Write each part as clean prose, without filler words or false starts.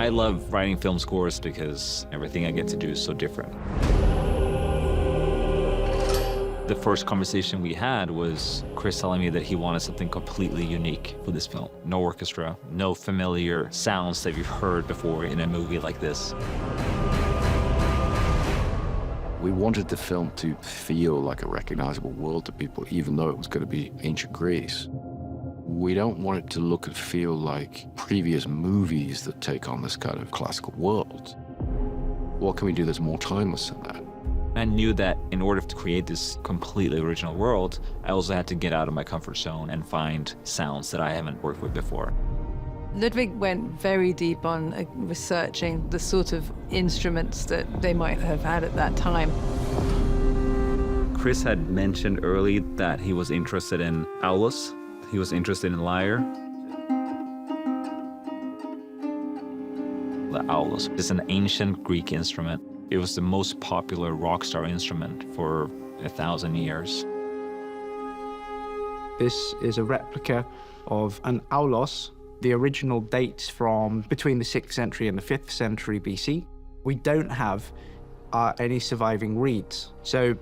I love writing film scores because everything I get to do is so different. The first conversation we had was Chris telling me that he wanted something completely unique for this film. No orchestra, no familiar sounds that you've heard before in a movie like this. We wanted the film to feel like a recognizable world to people, even though it was going to be ancient Greece. We don't want it to look and feel like previous movies that take on this kind of classical world. What can we do that's more timeless than that? I knew that in order to create this completely original world, I also had to get out of my comfort zone and find sounds that I haven't worked with before. Ludwig went very deep on researching the sort of instruments that they might have had at that time. Chris had mentioned early that he was interested in aulos. He was interested in lyre. The aulos is an ancient Greek instrument. It was the most popular rock star instrument for 1,000 years. This is a replica of an aulos. The original dates from between the 6th century and the 5th century BC. We don't have any surviving reeds. So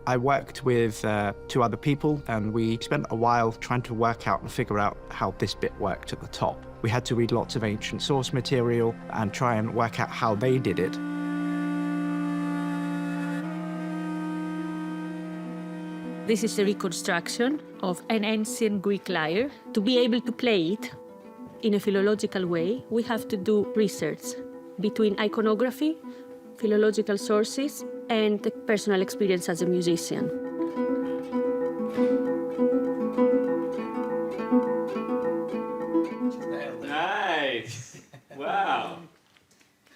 I worked with 2 other people, and we spent a while trying to work out and figure out how this bit worked at the top. We had to read lots of ancient source material and try and work out how they did it. This is a reconstruction of an ancient Greek lyre. To be able to play it in a philological way, we have to do research between iconography, philological sources, and the personal experience as a musician. Nice! Wow!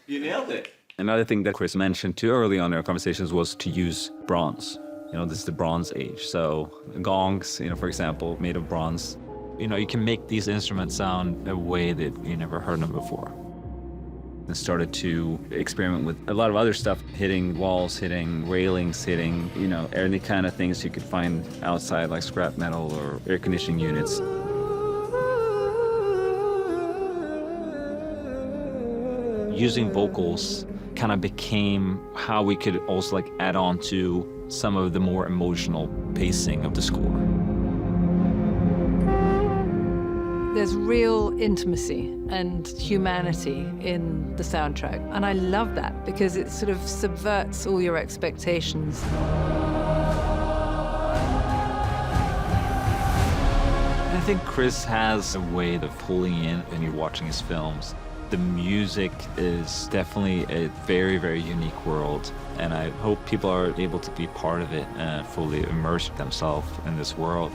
You nailed it. Another thing that Chris mentioned too early on in our conversations was to use bronze. You know, this is the Bronze Age, so gongs, you know, for example, made of bronze. You know, you can make these instruments sound a way that you never heard them before. And started to experiment with a lot of other stuff, hitting walls, hitting railings, hitting, you know, any kind of things you could find outside, like scrap metal or air conditioning units. Using vocals kind of became how we could also like add on to some of the more emotional pacing of the score. There's real intimacy and humanity in the soundtrack, and I love that because it sort of subverts all your expectations. I think Chris has a way of pulling in when you're watching his films. The music is definitely a very, very unique world, and I hope people are able to be part of it and fully immerse themselves in this world.